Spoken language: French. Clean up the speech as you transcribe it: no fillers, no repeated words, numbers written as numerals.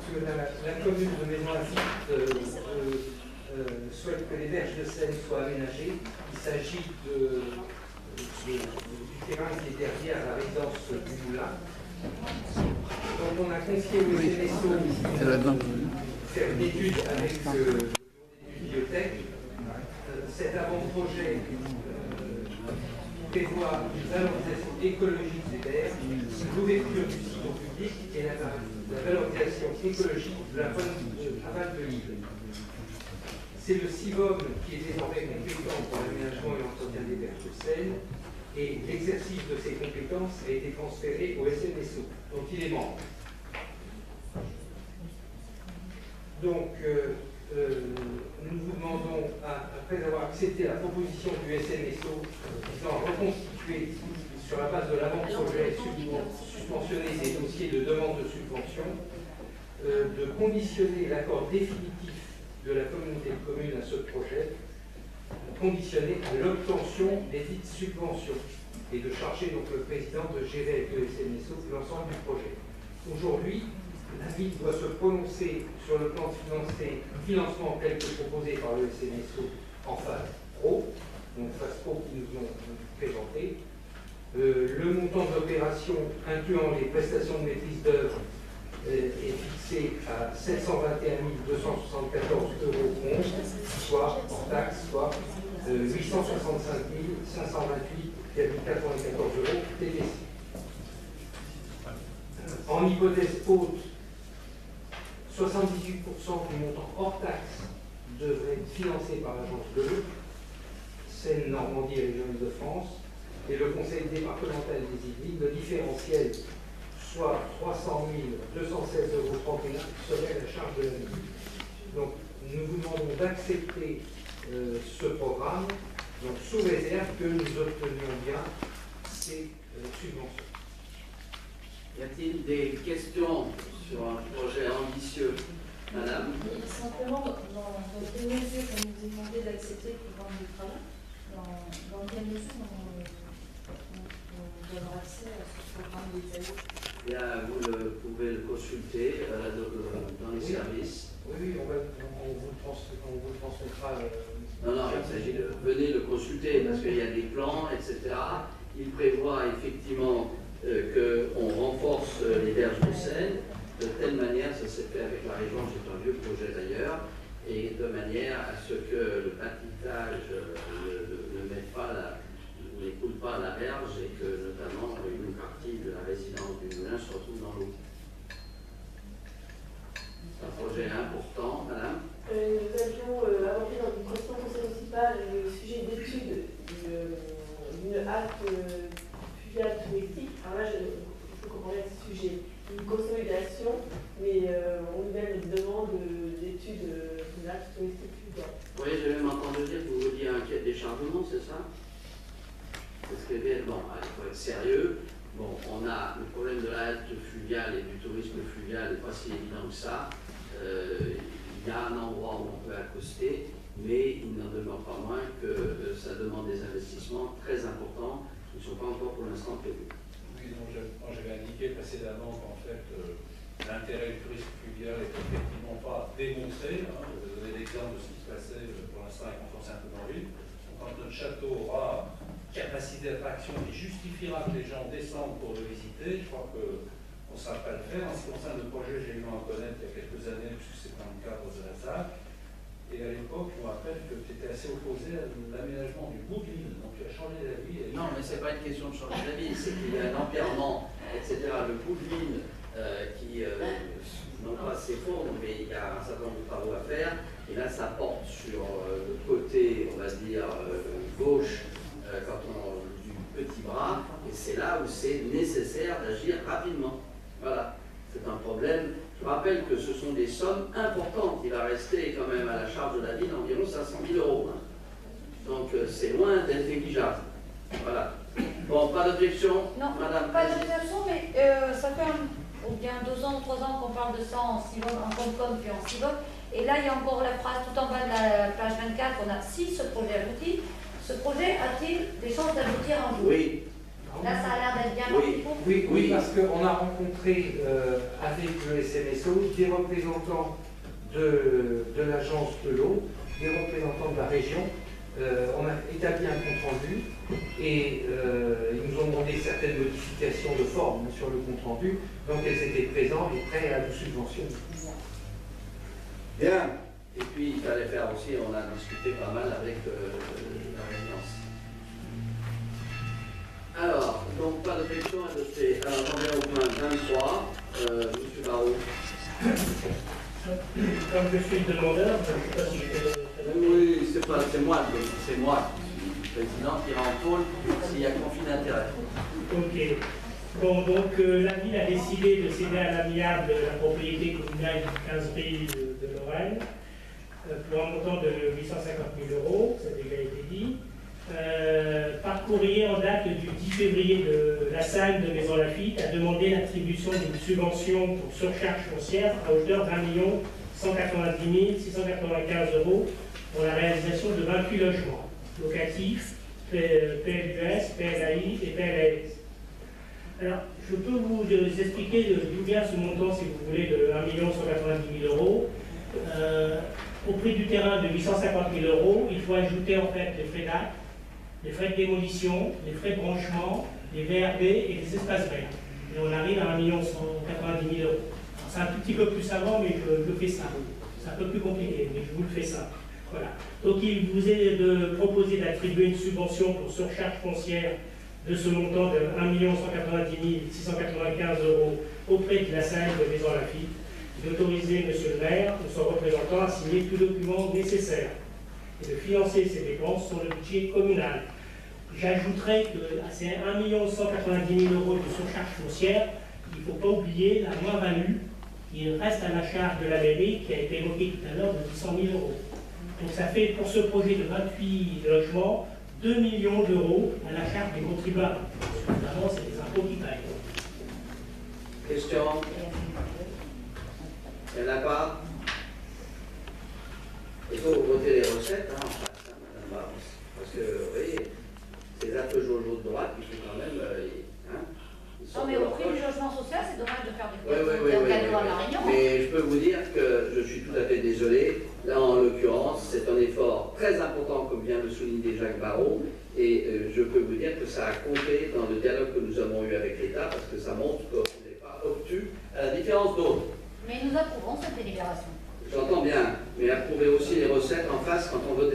que la commune de Maison-Lafitte souhaite que les berges de Seine soient aménagées. Il s'agit du terrain qui est derrière la résidence du Moulin. Donc on a confié au CNSO faire une étude avec le bibliothèque. Cet avant-projet prévoit une valorisation écologique des berges, l'ouverture du site au public et la valorisation écologique de la faune aval de l'île. C'est le CIVOM qui est désormais compétent pour l'aménagement et l'entretien des berges de Seine, et l'exercice de ses compétences a été transféré au SNSO, dont il est membre. Donc, nous vous demandons, après avoir accepté la proposition du SNSO visant à reconstituer sur la base de l'avant-projet suspensionner des dossiers de demande de subvention, de conditionner l'accord définitif de la communauté de communes à ce projet, conditionné à l'obtention des dites subventions et de charger donc le président de gérer avec le SNSO l'ensemble du projet. Aujourd'hui, la ville doit se prononcer sur le plan de financement tel que proposé par le SNSO en phase pro, donc phase pro qui nous ont présenté. Le montant de l'opération incluant les prestations de maîtrise d'œuvre est fixé à 721 274 €, soit hors taxe, soit 865 528,94 € TTC. En hypothèse haute, 78% du montant hors taxe devrait être financé par l'agence de l'eau, Seine, Normandie et Région Île-de-France, et le conseil départemental des Yvelines, le différentiel, soit 300 216,31 € serait à la charge de la ville. Donc, nous vous demandons d'accepter ce programme, donc sous réserve que nous obtenions bien ces subventions. Y a-t-il des questions sur un projet ambitieux, Madame? Simplement, dans quelle mesure on nous est demandé d'accepter le programme de travail, dans quelle mesure on donnera accès à ce programme détaillé? Bien, vous pouvez le consulter dans les services. Oui, on vous le transmettra. Non, il s'agit de venez le consulter parce qu'il y a des plans, etc. Il prévoit effectivement qu'on renforce les berges de Seine de telle manière, ça s'est fait avec la région, c'est un vieux projet d'ailleurs, et de manière à ce que le bâtissage ne coule pas la berge et que notamment une partie de la résidence du moulin se retrouve dans l'eau. C'est un projet important, Madame. Nous avions abordé dans une question conseil municipal le sujet d'étude d'une halte fluviale touristique. Alors là, il faut comprendre ce sujet. Une consolidation, mais on nous même une demande d'étude d'une halte touristique fluviale. Oui, j'ai même entendu dire que vous vouliez un quai de déchargement, c'est ça? Parce que, bon, il faut être sérieux. Bon, on a le problème de la halte fluviale et du tourisme fluvial n'est pas si évident que ça. Il y a un endroit où on peut accoster, mais il n'en demeure pas moins que ça demande des investissements très importants qui ne sont pas encore pour l'instant prévus. Oui, donc j'avais indiqué précédemment qu'en fait, l'intérêt du tourisme fluvial n'est effectivement pas démontré. Hein. Je vais donner l'exemple de ce qui se passait pour l'instant avec Constantine-Saint-Honorine. Quand notre château aura capacité d'attraction qui justifiera que les gens descendent pour le visiter, je crois qu'on ne saura pas le faire. En ce qui concerne le projet, j'ai eu à en connaître il y a quelques années, puisque c'est dans le cadre de la ZAC. Et à l'époque, je me rappelle que tu étais assez opposé à l'aménagement du bout de l'île. Donc tu as changé d'avis. Non, mais ce n'est pas une question de changer d'avis, c'est qu'il y a un empierrement, etc. Le bout de l'île qui, non pas s'effondre, mais il y a un certain nombre de travaux à faire. Et là, ça porte sur le côté, on va dire, gauche, du petit bras, et c'est là où c'est nécessaire d'agir rapidement. Voilà, c'est un problème. Je rappelle que ce sont des sommes importantes. Il va rester quand même à la charge de la ville environ 500 000 €. Hein. Donc c'est loin d'être négligeable. Voilà. Bon, pas d'objection, Madame? Pas d'objection, mais ça fait bien 2 ans ou 3 ans qu'on parle de ça en CIVOM, en Comcom puis en CIVOM. Et là, il y a encore la phrase tout en bas de la page 24, on a si ce projet aboutit. Ce projet a-t-il des chances d'aboutir un jour? Oui. Là, ça a l'air d'être bien Oui. parti pour. Oui, parce qu'on a rencontré avec le SMSO des représentants de l'agence de l'eau, des représentants de la région. On a établi un compte-rendu et ils nous ont demandé certaines modifications de forme sur le compte-rendu. Donc elles étaient présentes et prêtes à nous subventionner. Bien. Et puis il fallait faire aussi, on a discuté pas mal avec la résidence. Alors, donc pas d'objection adoptée. Alors j'en viens au point 23. Monsieur Barraud. Comme je suis le demandeur, je ne sais pas si je peux... Oui, c'est moi le président qui rend compte s'il y a conflit d'intérêt. Ok. Bon, donc la ville a décidé de céder à l'amiable la propriété communale du 15 rue de Lorraine pour un montant de 850 000 €, ça a déjà été dit. Par courrier en date du 10 février de la salle de Maison Lafitte a demandé l'attribution d'une subvention pour surcharge foncière à hauteur d'1 190 695 € pour la réalisation de 28 logements locatifs, PLUS, PLAI et PLAS. Alors, je peux vous expliquer d'où vient ce montant, si vous voulez, de 1 190 000 €. Au prix du terrain de 850 000 €, il faut ajouter en fait les frais d'acte, les frais de démolition, les frais de branchement, les VRD et les espaces verts. Et on arrive à 1 190 000 €. C'est un tout petit peu plus savant, mais je fais ça. C'est un peu plus compliqué, mais je vous le fais ça. Voilà. Donc il vous est proposé d'attribuer une subvention pour surcharge foncière de ce montant de 1 190 695 € auprès de la salle de Maison Lafitte, d'autoriser M. le maire ou son représentant à signer tout document nécessaire et de financer ces dépenses sur le budget communal. J'ajouterai que à ces 1 190 000 € de surcharge foncière, il ne faut pas oublier la moins-value qui reste à la charge de la mairie, qui a été évoquée tout à l'heure, de 800 000 €. Donc ça fait pour ce projet de 28 logements 2 millions d'euros à la charge des contribuables. Notamment, c'est des impôts qui payent. Question? Il n'y en a pas? Il faut voter les recettes, en face, Madame Barros. Parce que, vous voyez, ces un peu jojo de droite, il faut quand même. Non, mais au prix du logement social, c'est dommage de faire Oui, des cadeaux à la Réunion. Mais je peux vous dire que je suis tout à fait désolé. Là, en l'occurrence, c'est un effort très important, comme vient de souligner Jacques Barraud. Et je peux vous dire que ça a compté dans le dialogue que nous avons eu avec l'État, parce que ça montre qu'on n'est pas obtus, à la différence d'autres. Mais nous approuvons cette délibération. J'entends bien, mais approuver aussi les recettes en face quand on veut